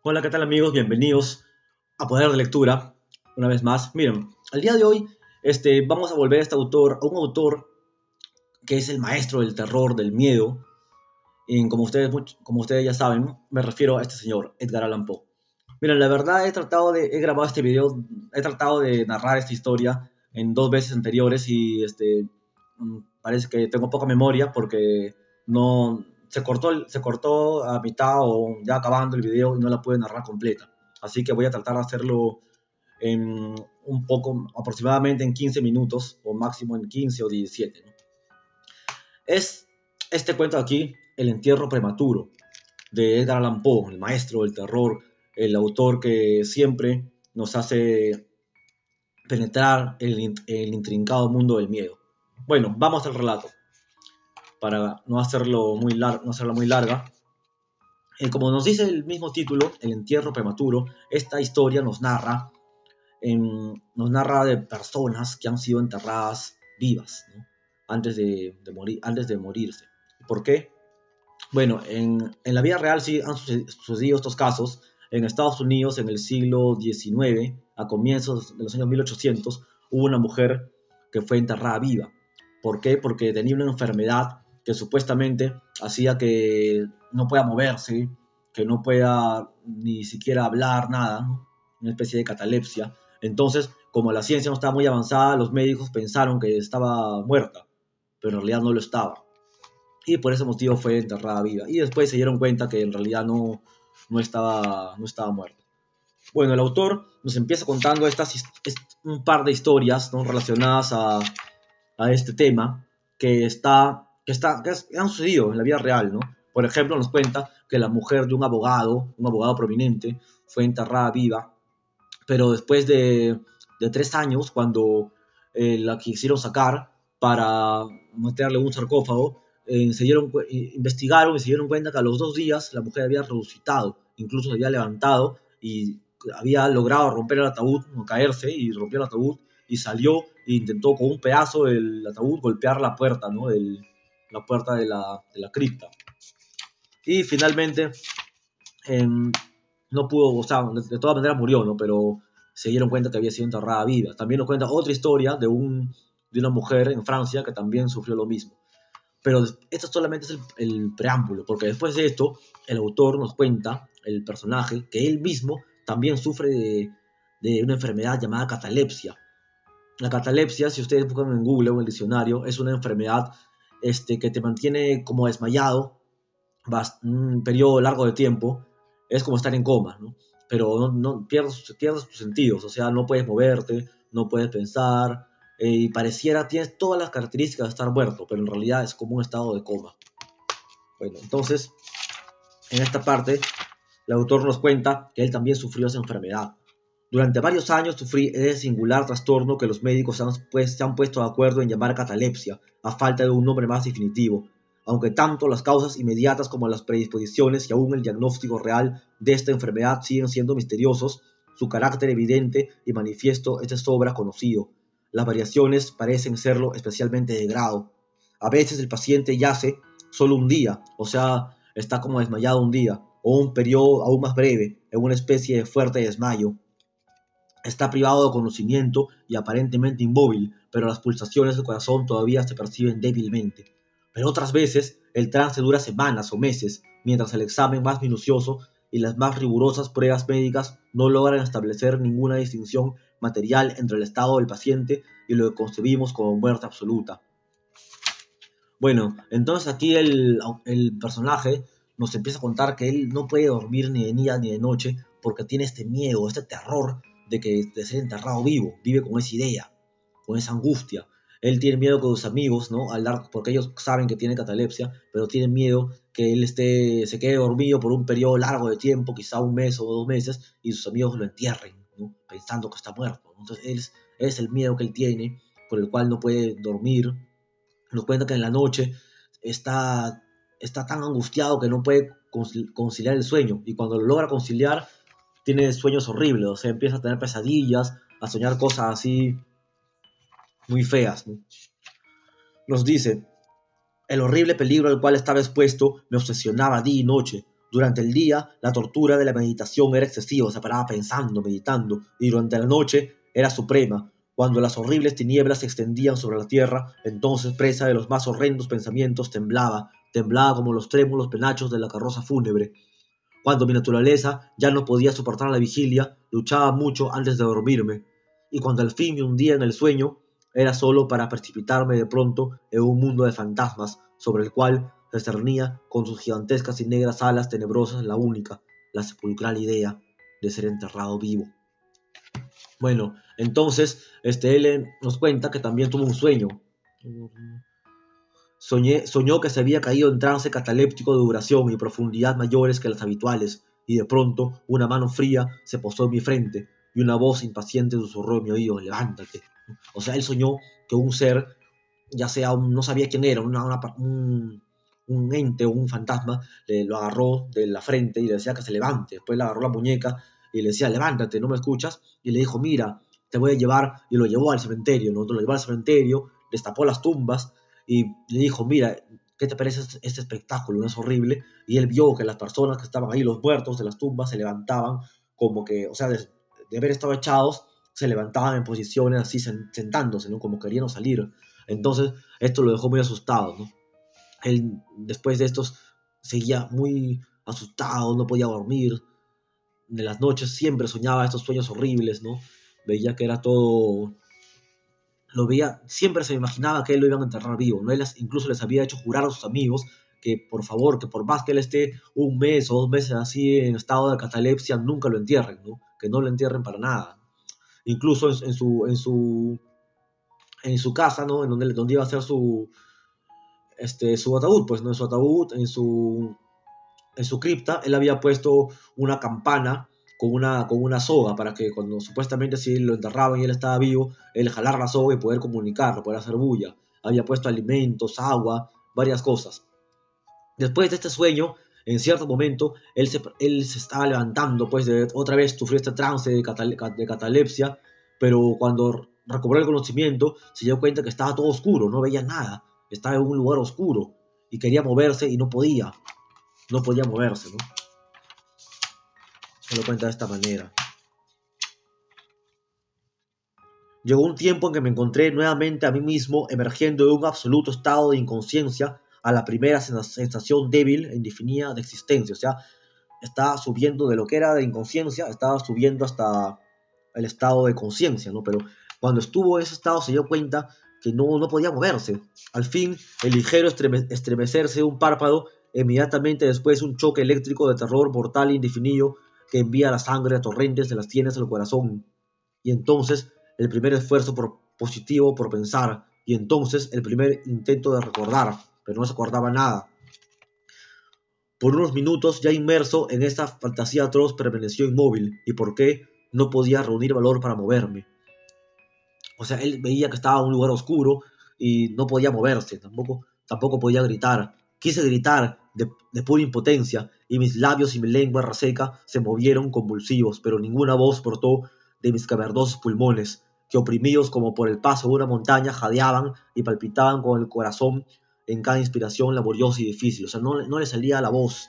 Hola, ¿qué tal amigos? Bienvenidos a Poder de Lectura, una vez más. Miren, el día de hoy vamos a volver a un autor que es el maestro del terror, del miedo. Y como ustedes ya saben, me refiero a este señor, Edgar Allan Poe. Miren, la verdad he grabado este video, he tratado de narrar esta historia en dos veces anteriores y parece que tengo poca memoria porque no se cortó a mitad o ya acabando el video y no la pude narrar completa. Así que voy a tratar de hacerlo en un poco, aproximadamente en 15 minutos o máximo en 15 o 17, ¿no? Es este cuento aquí, El entierro prematuro, de Edgar Allan Poe, el maestro del terror, el autor que siempre nos hace penetrar el intrincado mundo del miedo. Bueno, vamos al relato, para no hacerla muy larga. Como nos dice el mismo título, El entierro prematuro, esta historia nos narra de personas que han sido enterradas vivas, ¿no? Antes de morirse. ¿Por qué? Bueno, en la vida real sí han sucedido estos casos. En Estados Unidos, en el siglo XIX, a comienzos de los años 1800, hubo una mujer que fue enterrada viva. ¿Por qué? Porque tenía una enfermedad que supuestamente hacía que no pueda moverse, que no pueda ni siquiera hablar, nada, ¿no? Una especie de catalepsia. Entonces, como la ciencia no estaba muy avanzada, los médicos pensaron que estaba muerta, pero en realidad no lo estaba y por ese motivo fue enterrada viva. Y después se dieron cuenta que en realidad no estaba muerta. Bueno, el autor nos empieza contando un par de historias, ¿no?, relacionadas a este tema que han sucedido en la vida real, ¿no? Por ejemplo, nos cuenta que la mujer de un abogado prominente, fue enterrada viva, pero después de 3 años, cuando la quisieron sacar para meterle un sarcófago, investigaron y se dieron cuenta que a los 2 días la mujer había resucitado, incluso se había levantado y había logrado romper el ataúd, no caerse, y rompió el ataúd y salió e intentó con un pedazo del ataúd golpear la puerta, ¿no? La puerta de la cripta. Y finalmente eh, no pudo, o sea, de todas maneras murió, ¿no? Pero se dieron cuenta que había sido enterrada viva. También nos cuenta otra historia de una mujer en Francia que también sufrió lo mismo. Pero esto solamente es el preámbulo, porque después de esto, el autor nos cuenta, el personaje, que él mismo también sufre de una enfermedad llamada catalepsia. La catalepsia, si ustedes buscan en Google o en el diccionario, es una enfermedad que te mantiene como desmayado un periodo largo de tiempo. Es como estar en coma, ¿no? Pero pierdes tus sentidos, o sea, no puedes moverte, no puedes pensar, y tienes todas las características de estar muerto, pero en realidad es como un estado de coma. Bueno, entonces, en esta parte, el autor nos cuenta que él también sufrió esa enfermedad. Durante varios años sufrí ese singular trastorno que los médicos se han puesto de acuerdo en llamar catalepsia, a falta de un nombre más definitivo, aunque tanto las causas inmediatas como las predisposiciones y aún el diagnóstico real de esta enfermedad siguen siendo misteriosos. Su carácter evidente y manifiesto es de sobra conocido. Las variaciones parecen serlo especialmente de grado. A veces el paciente yace solo un día, o sea, está como desmayado un día, o un periodo aún más breve, en una especie de fuerte desmayo. Está privado de conocimiento y aparentemente inmóvil, pero las pulsaciones del corazón todavía se perciben débilmente. Pero otras veces el trance dura semanas o meses, mientras el examen más minucioso y las más rigurosas pruebas médicas no logran establecer ninguna distinción material entre el estado del paciente y lo que concebimos como muerte absoluta. Bueno, entonces aquí el personaje nos empieza a contar que él no puede dormir ni de día ni de noche porque tiene este miedo, este terror de ser enterrado vivo, vive con esa idea, con esa angustia. Él tiene miedo que sus amigos, ¿no? Porque ellos saben que tiene catalepsia, pero tienen miedo que él se quede dormido por un periodo largo de tiempo, quizá un mes o 2 meses, y sus amigos lo entierren, ¿no?, pensando que está muerto. Entonces, es el miedo que él tiene, por el cual no puede dormir. Nos cuenta que en la noche está tan angustiado que no puede conciliar el sueño, y cuando lo logra conciliar tiene sueños horribles, o sea, empieza a tener pesadillas, a soñar cosas así muy feas, ¿no? Nos dice: el horrible peligro al cual estaba expuesto me obsesionaba día y noche. Durante el día, la tortura de la meditación era excesiva, se paraba pensando, meditando, y durante la noche era suprema. Cuando las horribles tinieblas se extendían sobre la tierra, entonces, presa de los más horrendos pensamientos, temblaba como los trémulos penachos de la carroza fúnebre. Cuando mi naturaleza ya no podía soportar la vigilia, luchaba mucho antes de dormirme, y cuando al fin me hundía en el sueño, era solo para precipitarme de pronto en un mundo de fantasmas, sobre el cual se cernía con sus gigantescas y negras alas tenebrosas la sepulcral idea de ser enterrado vivo. Bueno, entonces, él nos cuenta que también tuvo un sueño. Soñó que se había caído en trance cataléptico de duración y profundidad mayores que las habituales, y de pronto una mano fría se posó en mi frente y una voz impaciente susurró en mi oído: levántate. O sea, él soñó que un ser, ya sea no sabía quién era, un ente o un fantasma, lo agarró de la frente y le decía que se levante. Después le agarró la muñeca y le decía: levántate, ¿no me escuchas? Y le dijo: mira, te voy a llevar, y lo llevó al cementerio, ¿no? Lo llevó al cementerio, destapó las tumbas y le dijo: mira, ¿qué te parece este espectáculo? ¿No es horrible? Y él vio que las personas que estaban ahí, los muertos de las tumbas, se levantaban como que, o sea, de haber estado echados, se levantaban en posiciones así, sentándose, ¿no? Como querían salir. Entonces, esto lo dejó muy asustado, ¿no? Él, después de estos, seguía muy asustado, no podía dormir. De las noches siempre soñaba estos sueños horribles, ¿no? Veía que era todo, lo veía, siempre se imaginaba que él lo iban a enterrar vivo, ¿no? Él incluso les había hecho jurar a sus amigos que por favor, que por más que él esté un mes o 2 meses así en estado de catalepsia, nunca lo entierren, ¿no? Que no lo entierren para nada. Incluso en su casa, ¿no? Donde iba a ser su ataúd, pues, ¿no? En su ataúd, en su cripta, él había puesto una campana con una soga para que cuando supuestamente si lo enterraban y él estaba vivo, él jalar la soga y poder comunicarlo, poder hacer bulla. Había puesto alimentos, agua, varias cosas. Después de este sueño, en cierto momento, él se estaba levantando, pues otra vez sufrió este trance de catalepsia, pero cuando recobró el conocimiento, se dio cuenta que estaba todo oscuro, no veía nada, estaba en un lugar oscuro y quería moverse y no podía moverse, ¿no? Se lo cuenta de esta manera. Llegó un tiempo en que me encontré nuevamente a mí mismo emergiendo de un absoluto estado de inconsciencia a la primera sensación débil e indefinida de existencia. O sea, estaba subiendo de lo que era de inconsciencia, estaba subiendo hasta el estado de conciencia, ¿no? Pero cuando estuvo en ese estado se dio cuenta que no podía moverse. Al fin, el ligero estremecerse de un párpado, inmediatamente después un choque eléctrico de terror mortal e indefinido que envía la sangre a torrentes de las sienes al corazón. Y entonces el primer esfuerzo positivo por pensar, y entonces el primer intento de recordar, pero no se acordaba nada. Por unos minutos, ya inmerso en esta fantasía atroz, permaneció inmóvil. ¿Y por qué? No podía reunir valor para moverme. O sea, él veía que estaba en un lugar oscuro y no podía moverse, tampoco podía gritar. Quise gritar de pura impotencia y mis labios y mi lengua reseca se movieron convulsivos, pero ninguna voz brotó de mis cavernosos pulmones, que oprimidos como por el paso de una montaña jadeaban y palpitaban con el corazón en cada inspiración laboriosa y difícil. O sea, no le salía la voz.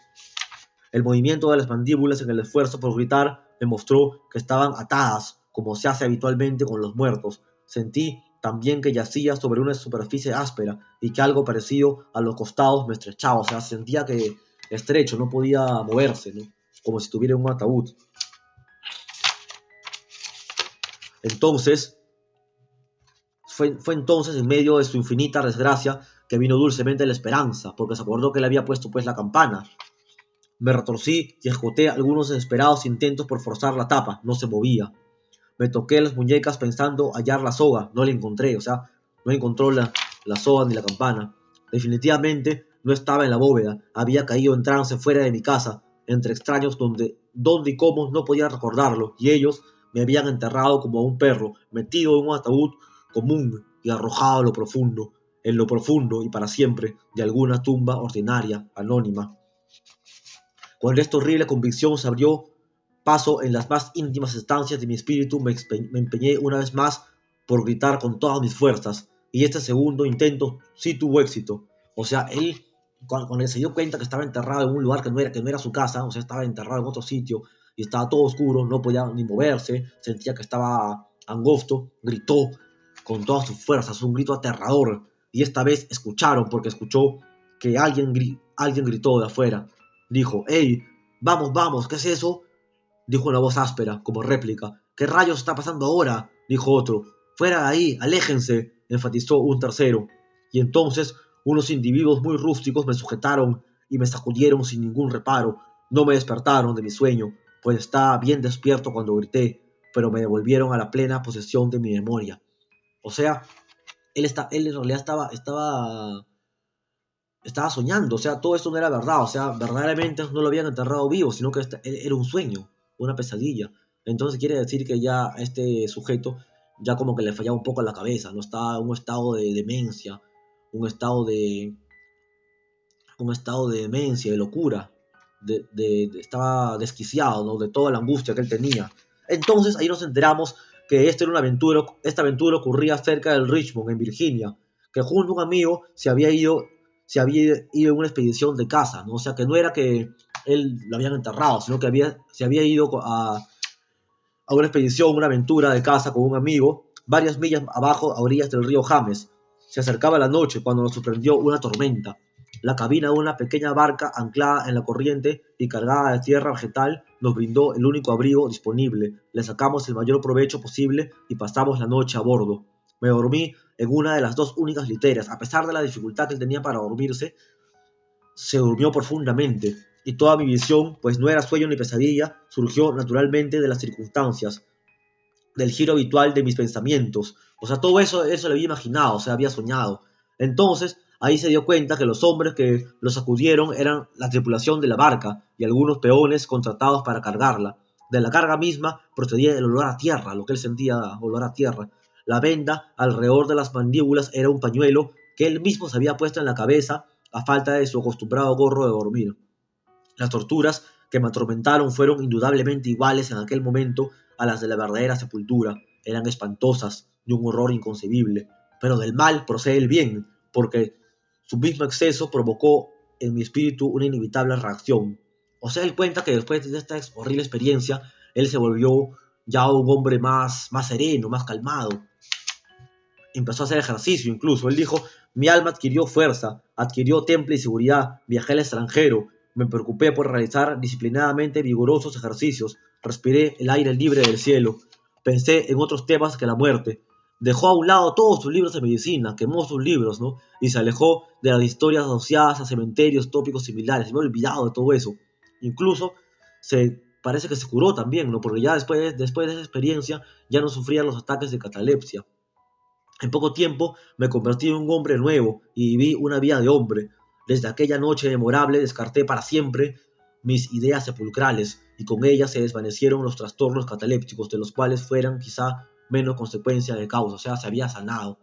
El movimiento de las mandíbulas en el esfuerzo por gritar me mostró que estaban atadas, como se hace habitualmente con los muertos. Sentí también que yacía sobre una superficie áspera y que algo parecido a los costados me estrechaba. O sea, sentía que estrecho, no podía moverse, ¿no? Como si estuviera en un ataúd. Entonces, fue entonces, en medio de su infinita desgracia, que vino dulcemente la esperanza, porque se acordó que le había puesto pues la campana. Me retorcí y ejecuté algunos desesperados intentos por forzar la tapa. No se movía. Me toqué las muñecas pensando hallar la soga. No la encontré, o sea, no encontró la soga ni la campana. Definitivamente no estaba en la bóveda. Había caído en trance fuera de mi casa, entre extraños dónde y cómo no podía recordarlo. Y ellos me habían enterrado como a un perro, metido en un ataúd común y arrojado en lo profundo y para siempre, de alguna tumba ordinaria, anónima. Cuando esta horrible convicción se abrió paso en las más íntimas estancias de mi espíritu, me empeñé una vez más por gritar con todas mis fuerzas, y este segundo intento sí tuvo éxito. O sea, él cuando se dio cuenta que estaba enterrado en un lugar que no era su casa, o sea, estaba enterrado en otro sitio y estaba todo oscuro, no podía ni moverse, sentía que estaba angosto, gritó con todas sus fuerzas, un grito aterrador. Y esta vez escucharon, porque escuchó que alguien gritó de afuera. Dijo: «¡Hey! Vamos, vamos, ¿qué es eso?», dijo una voz áspera, como réplica. «¿Qué rayos está pasando ahora?», dijo otro. «Fuera de ahí, aléjense», enfatizó un tercero. Y entonces unos individuos muy rústicos me sujetaron y me sacudieron sin ningún reparo. No me despertaron de mi sueño, pues estaba bien despierto cuando grité, pero me devolvieron a la plena posesión de mi memoria. O sea, él en realidad estaba soñando, o sea, todo esto no era verdad, o sea, verdaderamente no lo habían enterrado vivo, sino que era un sueño, una pesadilla. Entonces quiere decir que ya a este sujeto ya como que le fallaba un poco la cabeza, no estaba en un estado de demencia, un estado de, un estado de demencia, de locura, estaba desquiciado, ¿no?, de toda la angustia que él tenía. Entonces ahí nos enteramos que esta aventura ocurría cerca del Richmond, en Virginia, que junto a un amigo se había ido en una expedición de caza, ¿no? O sea, que no era que él lo habían enterrado, sino que se había ido a una expedición, una aventura de caza con un amigo, varias millas abajo a orillas del río James. Se acercaba la noche cuando nos sorprendió una tormenta. La cabina de una pequeña barca anclada en la corriente y cargada de tierra vegetal nos brindó el único abrigo disponible. Le sacamos el mayor provecho posible y pasamos la noche a bordo. Me dormí en una de las dos únicas literas. A pesar de la dificultad que él tenía para dormirse, se durmió profundamente, y toda mi visión, pues no era sueño ni pesadilla, surgió naturalmente de las circunstancias, del giro habitual de mis pensamientos. O sea, todo eso lo había imaginado, o sea, había soñado. Entonces, ahí se dio cuenta que los hombres que lo sacudieron eran la tripulación de la barca y algunos peones contratados para cargarla. De la carga misma procedía el olor a tierra, lo que él sentía, olor a tierra. La venda alrededor de las mandíbulas era un pañuelo que él mismo se había puesto en la cabeza a falta de su acostumbrado gorro de dormir. Las torturas que me atormentaron fueron indudablemente iguales en aquel momento a las de la verdadera sepultura. Eran espantosas, de un horror inconcebible. Pero del mal procede el bien, porque su mismo exceso provocó en mi espíritu una inevitable reacción. O sea, él cuenta que después de esta horrible experiencia, él se volvió ya un hombre más sereno, más calmado. Empezó a hacer ejercicio incluso. Él dijo: «Mi alma adquirió fuerza, adquirió temple y seguridad, viajé al extranjero, me preocupé por realizar disciplinadamente vigorosos ejercicios, respiré el aire libre del cielo, pensé en otros temas que la muerte». Dejó a un lado todos sus libros de medicina, quemó sus libros, ¿no? Y se alejó de las historias asociadas a cementerios, tópicos similares. Se me ha olvidado de todo eso. Incluso parece que se curó también, ¿no? Porque ya después de esa experiencia ya no sufría los ataques de catalepsia. En poco tiempo me convertí en un hombre nuevo y viví una vida de hombre. Desde aquella noche memorable descarté para siempre mis ideas sepulcrales, y con ellas se desvanecieron los trastornos catalépticos, de los cuales fueran quizá menos consecuencia de causa, o sea, se había sanado.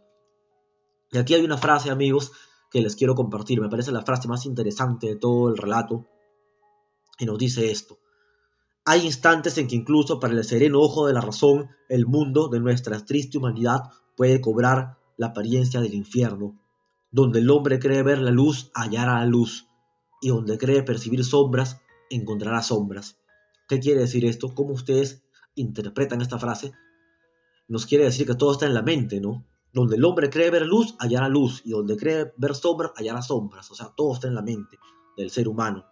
Y aquí hay una frase, amigos, que les quiero compartir. Me parece la frase más interesante de todo el relato, y nos dice esto: «Hay instantes en que incluso para el sereno ojo de la razón, el mundo de nuestra triste humanidad puede cobrar la apariencia del infierno. Donde el hombre cree ver la luz, hallará la luz, y donde cree percibir sombras, encontrará sombras». ¿Qué quiere decir esto? ¿Cómo ustedes interpretan esta frase? Nos quiere decir que todo está en la mente, ¿no? Donde el hombre cree ver luz, hallará luz, y donde cree ver sombras, hallará sombras. O sea, todo está en la mente del ser humano.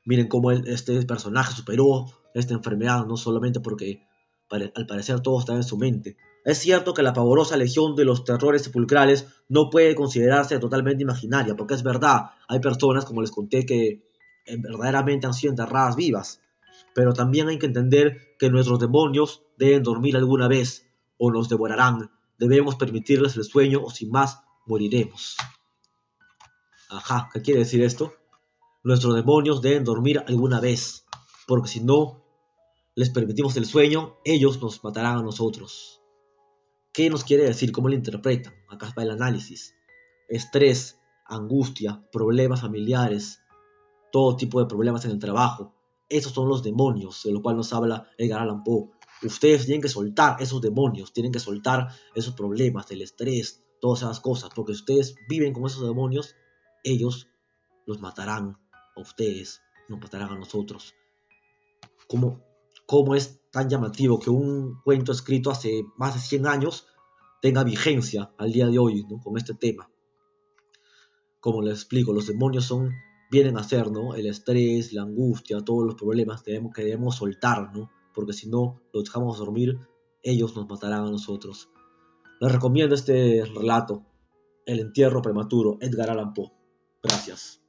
Miren cómo este personaje superó esta enfermedad, no solamente porque al parecer todo está en su mente. Es cierto que la pavorosa legión de los terrores sepulcrales no puede considerarse totalmente imaginaria, porque es verdad, hay personas, como les conté, que verdaderamente han sido enterradas vivas. Pero también hay que entender que nuestros demonios deben dormir alguna vez, o nos devorarán. Debemos permitirles el sueño, o sin más moriremos. Ajá, ¿qué quiere decir esto? Nuestros demonios deben dormir alguna vez, porque si no les permitimos el sueño, ellos nos matarán a nosotros. ¿Qué nos quiere decir? ¿Cómo lo interpretan? Acá va el análisis. Estrés, angustia, problemas familiares, todo tipo de problemas en el trabajo. Esos son los demonios, de lo cual nos habla Edgar Allan Poe. Ustedes tienen que soltar esos demonios, tienen que soltar esos problemas, el estrés, todas esas cosas, porque si ustedes viven con esos demonios, ellos los matarán a ustedes, nos matarán a nosotros. ¿Cómo es tan llamativo que un cuento escrito hace más de 100 años tenga vigencia al día de hoy, ¿no? Con este tema? Como les explico, los demonios vienen a ser, ¿no? El estrés, la angustia, todos los problemas que debemos soltar, ¿no? Porque si no los dejamos dormir, ellos nos matarán a nosotros. Les recomiendo este relato, El entierro prematuro, Edgar Allan Poe. Gracias.